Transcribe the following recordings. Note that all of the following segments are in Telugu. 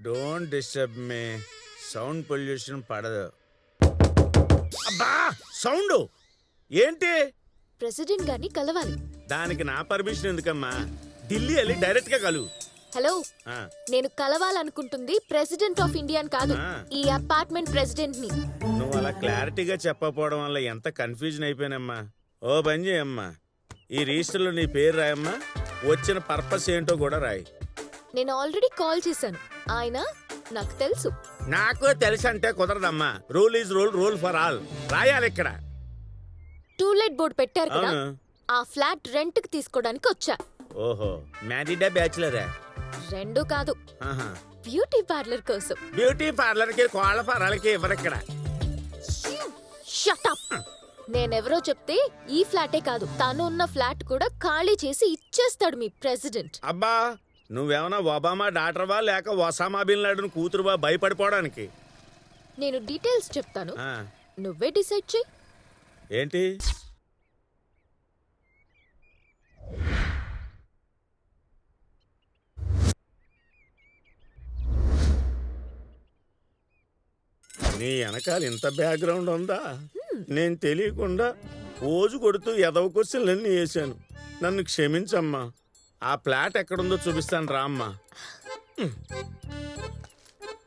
Don't disturb me. Sound pollution పడదు. అబ్బా సౌండ్ ఏంటి? ప్రెసిడెంట్ గారిని కలవాలి. దానికి నా పర్మిషన్ ఎందుకమ్మా? ఢిల్లీ వెళ్ళి డైరెక్ట్ గా కలువు. హలో, ఆ, నేను కలవాలనుకుంటుంది ప్రెసిడెంట్ ఆఫ్ ఇండియా కాదు, ఈ అపార్ట్మెంట్ ప్రెసిడెంట్ ని. నువ్వు అలా క్లారిటీగా చెప్పకపోవడం వల్ల ఎంత కన్ఫ్యూజన్ అయిపోయానమ్మా. ఓ పని చేయమ్మా, ఈ రిజిస్టర్లో నీ పేరు రాయమ్మా, వచ్చిన పర్పస్ ఏంటో కూడా రాయి. నేను ఆల్రెడీ కాల్ చేశాను. ఆయన నాకు తెలుసు. నాకు తెలుసు అంటే కుదరదమ్మా. Rule is rule, rule for all. రాయాలి ఇక్కడ. టూలెట్ బోర్డు పెట్టారు కదా, అవును. ఆ ఫ్లాట్ రెంట్ కి తీసుకోవడానికి వచ్చా. ఓహో, మ్యారీడా బ్యాచులరా? రెండు కాదు, బ్యూటీ పార్లర్ కోసం. బ్యూటీ పార్లర్ కి కోళ్ళ పారాలకి ఎవరు ఇక్కడ? Shut up. నేనెవరో చెప్తే ఈ ఫ్లాటే కాదు, తను ఉన్న ఫ్లాట్ కూడా ఖాళీ చేసి ఇచ్చేస్తాడు మీ ప్రెసిడెంట్. అబ్బా, నువ్వేమన్నా ఒబామా డాక్టర్వా లేక ఒసామా బిన్ లాడెన్ కూతురువా భయపడిపోవడానికి? నేను డీటెయిల్స్ చెప్తాను, ఆ, నువ్వే డిసైడ్ చెయ్యి. ఏంటి? నీ వెనకాల ఇంత బ్యాక్గ్రౌండ్ ఉందా? నేను తెలియకుండా ఓజు కొడుతూ ఎదవ క్వశ్చన్లన్నీ వేసాను. నన్ను క్షమించమ్మా. ఆ ప్లాట్ ఎక్కడుందో చూపిస్తాను రా అమ్మా.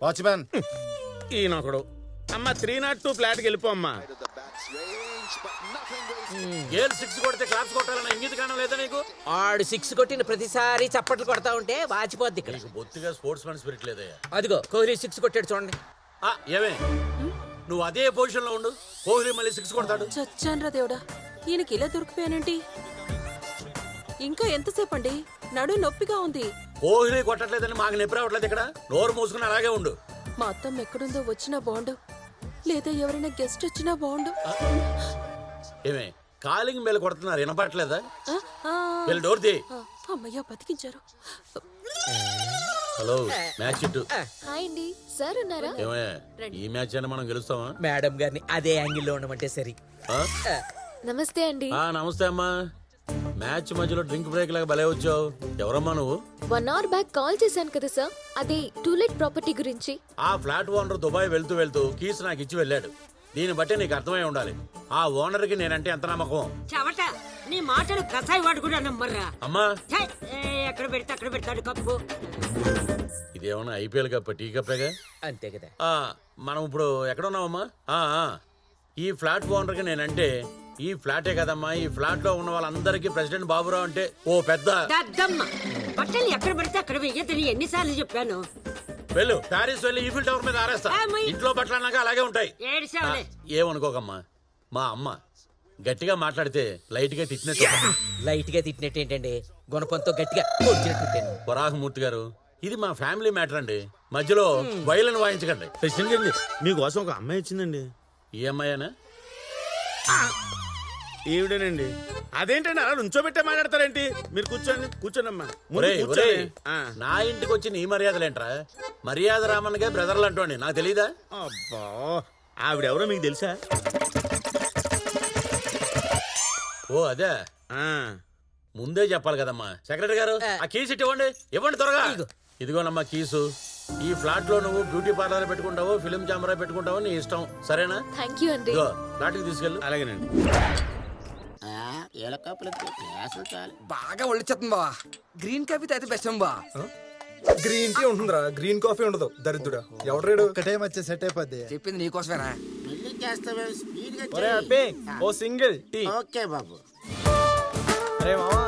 వాచ్మ్యాన్, ఈయనొకడు. అమ్మ 302 ఫ్లాట్కి వెళ్ళిపోమ్మా. గేల్ 6 కొడితే క్లాప్స్ కొట్టాలన్న ఇంగిత కారణం లేదా నీకు? ఆడు 6 కొట్టిన ప్రతిసారి చప్పట్లు కొడతా ఉంటే వాచిపోద్ది ఇక్కడ. నీకు బొత్తిగా స్పోర్ట్స్ మ్యాన్ స్పిరిట్ లేదయ్యా. అదిగో కోహ్లీ 6 కొట్టాడు చూడండి. ఏమే నువ్వు అదే పొజిషన్ లో ఉండు, కోహ్లీ మళ్ళీ 6 కొడతాడు. చచ్చాన్రా దేవుడా, ఈయనకి ఇలా దొరికిపోయానంటి. ఇంకా ఎంతసేపు అండి? నడు నొప్పిగా ఉంది. కోహ్లీ కొట్టట్లేదని మాకు నొప్పి రావట్లేదు ఇక్కడ. నోరు మూసుకుని అలాగే ఉండు. మా అత్తమ్మ ఎక్కడుందో వచ్చినా బాగుండు, లేదా ఎవరైనా గెస్ట్ వచ్చినా బాగుండు. ఏమే కాలింగ్ బెల్ కొడుతున్నారు, వినపట్లేదా? ఆ, ఆ, వెళ్ళి డోర్ తీ. ఆ, అమ్మయ్య బతికించారు. హలో, మ్యాచ్ ఇటు. హాయ్ అండి, సార్ ఉన్నారా? ఏమే ఈ మ్యాచ్ అయినా మనం గెలుస్తామా? మేడం గారిని అదే యాంగిల్లో ఉండమంటే సరి. నమస్తే అండి. నమస్తే అమ్మా. మ్యాచ్ మధ్యలో డ్రింక్ బ్రేక్ లాగా భలే వచ్చావు. ఎవరమ్మా నువ్వు? 1 hour బ్యాక్ కాల్ చేశాను కదా సార్, అదే టూలెట్ ప్రాపర్టీ గురించి. ఆ ఫ్లాట్ ఓనర్ దుబాయ్ వెళ్తూ వెళ్తూ కీస్ నాకు ఇచ్చి వెళ్ళాడు. దీన్ని బట్టి నీకు అర్థమై ఉండాలి ఆ ఓనర్ కి నేనంటే ఎంత నమ్మకం. చవట నీ మాటలు కసాయి వాడు కూడా నమ్మర్రా. అమ్మా, ఎక్కడ పెడితే అక్కడ పెడతాడు కప్పు. ఇదేమన్నా ఐపీఎల్ కప్, టీ కప్పేగా. అంతే కదా. మనం ఇప్పుడు ఎక్కడ ఉన్నామమ్మా? ఈ ఫ్లాట్ ఓనర్ కి నేనంటే ఈ ఫ్లాటే కదమ్మా. ఈ ఫ్లాట్ లో ఉన్న వాళ్ళందరికీ ప్రెసిడెంట్ బాబురావు అంటే ఓ పెద్ద దద్దమ్మ. బట్టలు ఎక్కడ పెడితే అక్కడ వెయ్యదని ఎన్నిసార్లు చెప్పాను. వెళ్ళు ప్యారిస్ వెళ్ళి ఈఫిల్ టవర్ మీద ఆరేస్తా. ఇంట్లో బట్టలు అన్నాక అలాగే ఉంటాయి. ఏడిసావులే. ఏమనుకోకమ్మా, మా అమ్మ గట్టిగా మాట్లాడితే లైట్ గా తిట్టినట్టు. లైట్ గా తిట్టినట్టు ఏంటండి, గుణపంతో గట్టిగా కొట్టినట్టు. వరాహమూర్తి గారు, ఇది మా ఫ్యామిలీ మ్యాటర్ అండి, మధ్యలో వైలన్ వాయించకండి. ప్రెసిడెంట్ గారిని మీకోసం ఒక అమ్మాయి వచ్చిందండి. ఈ అమ్మాయినా? ఈవిడేనండి. అదేంటండి అలా నుంచోబెట్టే మాట్లాడతారేంటి? మీరు కూర్చోండి, కూర్చోండమ్మా. నా ఇంటికి వచ్చి నీ మర్యాదలేంట్రా? మర్యాద రామన్గా బ్రదర్లు అంటోండి, నాకు తెలీదా? అబ్బా, ఆవిడెవరో మీకు తెలుసా? ఓ అదే, ముందే చెప్పాలి కదమ్మా. సెక్రటరీ గారు, ఆ కీస్ ఇవ్వండి. ఇవ్వండి త్వరగా. ఇదిగోనమ్మా కీసు. ఈ ఫ్లాట్ లో నువ్వు బ్యూటీ పార్లర్ పెట్టుకుంటావో ఫిల్మ్ కెమెరా పెట్టుకుంటావో నీ ఇష్టం, సరేనా? థ్యాంక్ యూ అండి. ఫ్లాట్ కి తీసుకెళ్ళు. అలాగేనండి. బాగా ఒళ్ళొచ్చేస్తుంది బా. గ్రీన్ కాఫీ అయితే బెస్ట్ బా. గ్రీన్ టీ ఉంటుందిరా, గ్రీన్ కాఫీ ఉండదు. దరిద్రుడా ఎవడు ఒకటే వచ్చే సెట్ అయిపోద్ది. చెప్పింది నీకోసమేనా? ఓ సింగిల్ టీ. ఓకే బాబు. అరే మామా,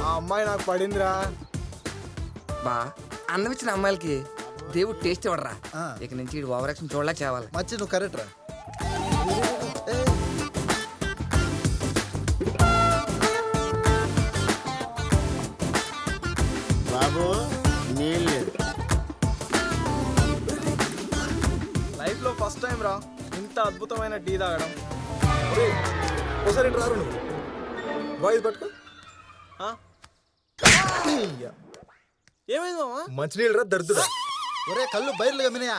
ఆ అమ్మాయి నాకు పడిందిరా. బా, అన్నం ఇచ్చిన అమ్మాయిలకి దేవుడు టేస్ట్ ఇవ్వడరా. ఇక నుంచి ఓవర్ యాక్షన్ చూడలేక చేయాలి. మంచి నువ్వు కరెక్ట్ రా. బాబు నీళ్ళు లైఫ్ లో ఫస్ట్ టైం రా ఇంత అద్భుతమైన టీ తాగడం. ఒకసారి రారు నువ్వు బాయ్స్ పట్టుకో. ఏమైంది మామా? మంచినీళ్ళు రా దరిద్రుడా. ఒరే కళ్ళు బయర్లు గమ్మినాయా?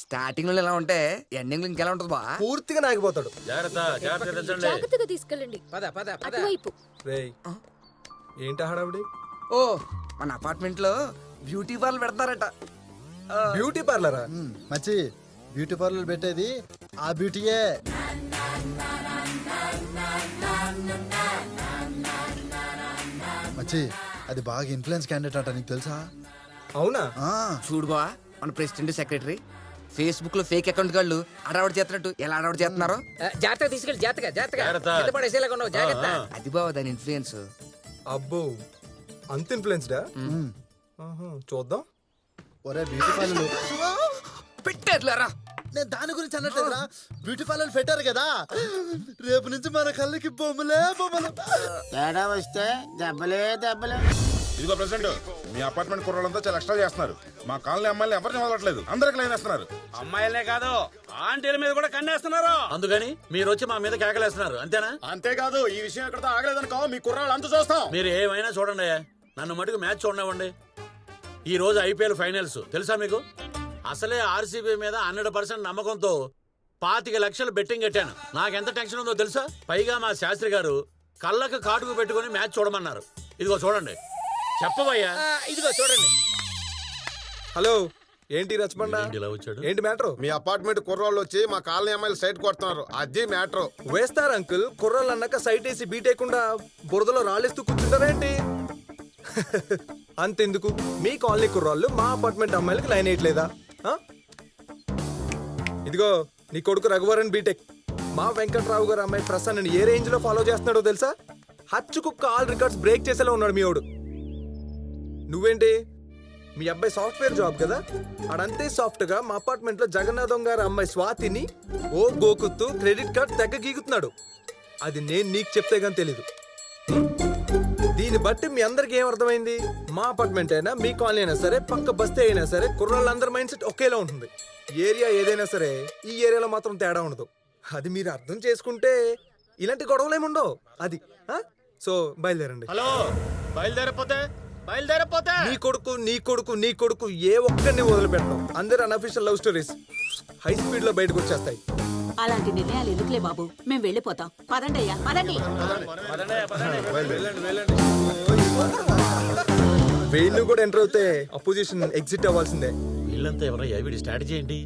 స్టార్టింగ్ లో ఎలా ఉంటే ఎండింగ్ లో ఇంకెలా ఉంటది బా? పూర్తిగా నాగిపోతాడు. జాగ్రత్తగా తీసుకెళ్ళండి. పద పద పద. అటువైపు. రేయ్, ఏంటి హడావిడి? ఓ, మన అపార్ట్మెంట్ లో బ్యూటీ పార్లర్ పెడతారట. బ్యూటీ పార్లరా? మచ్చి బ్యూటీ పార్లర్ పెట్టేది ఆ బ్యూటీయే. మచ్చి అది బాగా ఇన్ఫ్లుయెన్స్ క్యాండిడేట్ అట, నీకు తెలుసా? అవునా? ఆ, చూడు బావా, మన ప్రెసిడెంట్ సెక్రటరీ ఫేస్బుక్ లో ఫేక్ అకౌంట్ గాళ్ళు అడవాడు చేస్తున్నట్టు ఎలా అడవాడు చేస్తున్నారో. జాగ్రత్తగా తీసుకెళ్ళి జాగ్రత్తగా జాగ్రత్త. కింద పడేసేలాగా ఉన్నావు జాగ్రత్త. అది బావా దాని ఇన్ఫ్లుయెన్స్. అబ్బో, అంత ఇన్ఫ్లుయెన్స్డా? చూద్దాం. ఒరే బ్యూటీ పార్లర్ పెట్టారులేరా. నేను దాని గురించి అన్నట్లేదురా, బ్యూటీ పార్లర్ పెట్టారు కదా, రేపు నుంచి మన కళ్ళకి బొమ్మలే బొమ్మలు. తేడా వస్తే దెబ్బలే దెబ్బలే. ఇదిగో ప్రెసిడెంట్, మీ అపార్ట్మెంట్ కుర్రాళ్ళంతా చాలా ఎక్స్ట్రా చేస్తున్నారు. మా కాలనీ అమ్మాయిలు ఎవరిని వదలట్లేదు, అందరికి లైన్ వేస్తున్నారు. అమ్మాయిలనే కాదు ఆంటీల మీద కూడా కన్నేస్తున్నారు. అందుకని మీరు వచ్చి మా మీద కేకలేస్తున్నారు అంతేనా? అంతేకాదు, ఈ విషయం ఎక్కడితో ఆగలేదనుకో, మీ కుర్రాళ్ళు అంత చూస్తాం. మీరు ఏమైనా చూడండి, నన్ను మటుకు మ్యాచ్ చూడనివ్వండి. ఈ రోజు ఐపీఎల్ ఫైనల్స్ తెలుసా మీకు? అసలే ఆర్సీబీ మీద 100% నమ్మకంతో 25 లక్షలు బెట్టింగ్ కట్టాను. నాకెంత టెన్షన్ ఉందో తెలుసా? పైగా మా శాస్త్రి గారు కళ్ళకు కాటుకు పెట్టుకుని మ్యాచ్ చూడమన్నారు. ఇదిగో చూడండి. చెప్పవయ్యా. ఇదిగో చూడండి. హలో, ఏంటి రచబండ? ఏంటి ఇలా వచ్చాడు? ఏంటి మ్యాటర్? మీ అపార్ట్మెంట్ కుర్రాళ్ళు వచ్చి మా కాలనీ అమ్మాయిలు సైట్ కొడుతున్నారు, అది మ్యాటర్. వేస్తారు అంకుల్. కుర్రాళ్ళు అన్నాక సైట్ వేసి బీటేయకుండా బురదలో రాళ్ళేస్తూ కూర్చుంటారేంటి? అంతెందుకు, మీ కాలనీ కుర్రాళ్ళు మా అపార్ట్మెంట్ అమ్మాయిలకి లైన్ వేయట్లేదా? ఆ? ఇదిగో నీ కొడుకు రఘువరన్ బీటెక్ మా వెంకట్రావు గారు అమ్మాయి ప్రసన్నని ఏ రేంజ్ లో ఫాలో చేస్తున్నాడో తెలుసా? హచ్చుకు కాల్ రికార్డ్స్ బ్రేక్ చేసేలా ఉన్నాడు మీ వాడు. నువ్వేంటి, మీ అబ్బాయి సాఫ్ట్వేర్ జాబ్ కదా, అడంతే సాఫ్ట్ గా మా అపార్ట్మెంట్ లో జగన్నాథం గారు అమ్మాయి స్వాతిని ఓ గోకుతూ క్రెడిట్ కార్డ్ తెగ గీగుతున్నాడు. అది నేను నీకు చెప్తే గానీ తెలీదు. దీన్ని బట్టి మీ అందరికి ఏం అర్థమైంది? మా అపార్ట్మెంట్ అయినా మీ కాలనీ అయినా సరే, పక్క బస్తీ అయినా సరే, కుర్రాళ్ళందరి మైండ్ సెట్ ఒకేలా ఉంటుంది. ఏరియా ఏదైనా సరే ఈ ఏరియాలో మాత్రం తేడా ఉండదు. అది మీరు అర్థం చేసుకుంటే ఇలాంటి గొడవలు ఏమి ఉండవు. అది సో బయలుదేరండి. హలో, బయలుదేరపోతే నీ కొడుకు నీ కొడుకు నీ కొడుకు ఏ ఒక్కరిని వదిలిపెట్టడం. అందరు unofficial love stories high speed లో బయటకు వచ్చేస్తాయి. అలాంటి నిర్ణయాలు ఎందుకులే బాబు, మేము వెళ్ళిపోతాం. పదండి అయ్యా, పదండి. వీళ్ళు కూడా ఎంటర్ అవుతే అపోజిషన్ ఎగ్జిట్ అవ్వాల్సిందే. వీళ్ళంతా ఎవరయ్యా? వీడి స్ట్రాటజీ ఏంటి?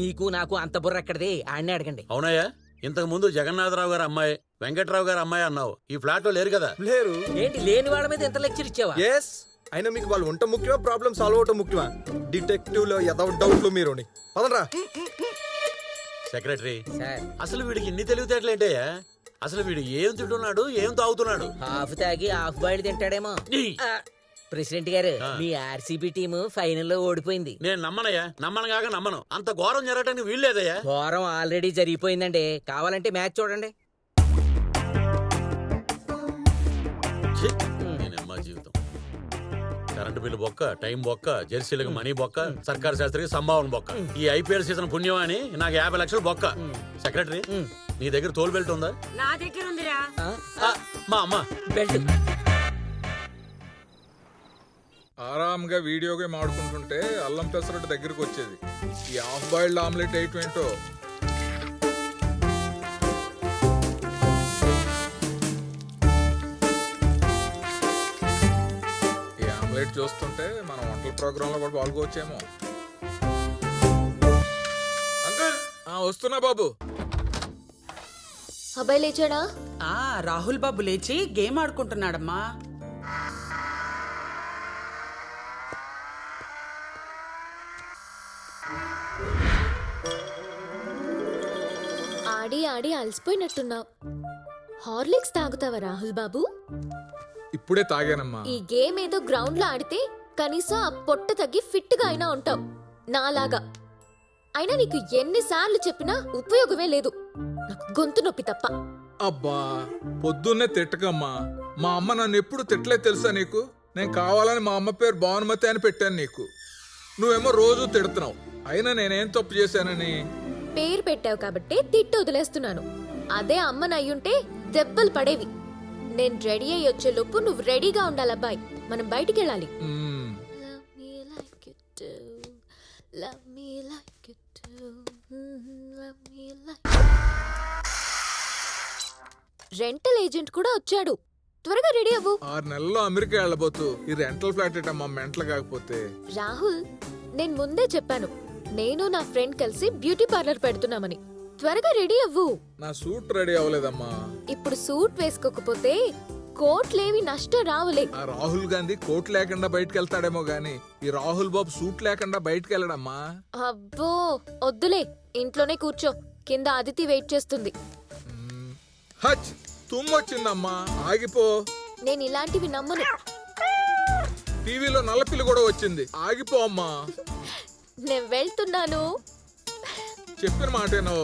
మీకు నాకు అంత బుర్ర ఎక్కడిది, ఆయన్నే అడగండి. అవునయ్యా, ఇంతకు ముందు జగన్నాథరావు గారు అమ్మాయి, వెంకట్రావు గారు అమ్మాయి అన్నావు. ఈ ఫ్లాట్ లో లేరు కదా? లేరు. ఏంటి లేని వాళ్ళ మీద ఎంత లెక్చర్ ఇచ్చావా? ఎస్, అయినా మీకు వాళ్ళు ఉంట ముఖ్యమా, ప్రాబ్లం సాల్వ్ అవటం ముఖ్యమా? డిటెక్టివ్ లో ఎదవ డౌట్లు మీరు. పదరా. సెక్రటరీ సార్, అసలు వీడికి ఇన్ని తెలివితేటలేంటయ్యా? అసలు వీడు ఏం తింటున్నాడు, ఏం తాగుతున్నాడు? హాఫ్ తాగి హాఫ్ బాయిల్ తింటాడేమో. నీ. ప్రెసిడెంట్ గారు, మీ ఆర్సీబీ టీము ఫైనల్లో ఓడిపోయింది. నేను నమ్మనయ్యా, నమ్మను కాక నమ్మను. అంత ఘోరం జరగటానికి వీల్లేదయ్యా. ఘోరం ఆల్రెడీ జరిగిపోయిందండి. కావాలంటే మ్యాచ్ చూడండి. ఛీ, నేనమ్మా జీవితం. కరెంటు బిల్లు బొక్క, టైం బొక్క, జెర్సీలకు మనీ బొక్క, సర్కార్ శాస్త్రికి సంభావన బొక్క. ఈ ఐపీఎల్ సీజన్ పుణ్యం అని నాకు 50 లక్షలు బొక్క. సెక్రటరీ, నీ దగ్గర తోలు బెల్ట్ ఉందా? నా దగ్గర ఉందిరా. మా అమ్మ బెల్ట్. ఆరాంగా వీడియో గేమ్ ఆడుకుంటుంటే అల్లం పెసరట్టు దగ్గరకు వచ్చేది. ఈ హాఫ్ బాయిల్డ్ ఆమ్లెట్ ఏంటో. ఈ ఆమ్లెట్ చూస్తుంటే మన వంటల ప్రోగ్రామ్ లో కూడా పాల్గొచ్చేమో. అంకుల్, వస్తున్నా బాబు. అబ్బాయి లేచాడా? రాహుల్ బాబు లేచి గేమ్ ఆడుకుంటున్నాడమ్మా. ఆడి ఆడి అలసిపోయినట్టున్నావు. హార్లిక్స్ తాగుతావా రాహుల్ బాబు? ఇప్పుడే తాగానమ్మా. ఈ గేమ్ ఏదో గ్రౌండ్ లో ఆడితే కనీసం ఆ పొట్ట తగ్గి ఫిట్ గా అయినా ఉంటావు నాలాగా. అయినా నీకు ఎన్నిసార్లు చెప్పినా ఉపయోగమే లేదు, నాకు గొంతు నొప్పి తప్ప. అబ్బా, పొద్దున్నే తిట్టకమ్మా. మా అమ్మ నన్ను ఎప్పుడు తిట్టలేదు తెలుసా నీకు? నేను కావాలని మా అమ్మ పేరు భానుమతి అని పెట్టాను నీకు. నువ్వేమో రోజు తిడుతున్నావు. అయినా నేనేం తప్పు చేశానని? పేరు పెట్టావు కాబట్టే తిట్టి వదిలేస్తున్నాను. అదే అమ్మనయ్యుంటే దెబ్బలు పడేవి. నేను రెడీ అయ్యి వచ్చే లోపు నువ్వు రెడీగా ఉండాలబ్బాయి. మనం బయటికి వెళ్ళాలి. రెంటల్ ఏజెంట్ కూడా వచ్చాడు. త్వరగా రెడీ అవ్వు. 6 నెలల్లో అమెరికా వెళ్ళబోతూ ఈ రెంటల్ ఫ్లాట్ ఏటమ్మా మెంటలు కాకపోతే. రాహుల్, నేను ముందే చెప్పాను నేను నా ఫ్రెండ్ కలిసి బ్యూటీ పార్లర్ పెడుతున్నామని. త్వరగా రెడీ అవ్వు. నా సూట్ రెడీ అవ్వలేదమ్మా. ఇప్పుడు సూట్ వేసుకోకపోతే కోట్లేవి నష్టం రావులే. ఆ రాహుల్ గాంధీ కోట్ లేకుండా బయటకు వెళ్తాడేమో గాని ఈ రాహుల్ బాబు సూట్ లేకుండా బయటకు వెళ్ళడమ్మా. అబ్బో వద్దులే, ఇంట్లోనే కూర్చో, కింద అదితి వెయిట్ చేస్తుంది. హచ్ తుమ్మొచ్చిందమ్మా, ఆగిపో. నేను ఇలాంటివి నమ్మను. టీవీలో నల్లపిల్లి కూడా వచ్చింది, ఆగిపో అమ్మా. నేను వెళ్తున్నాను. చెప్పిన మాటేనో.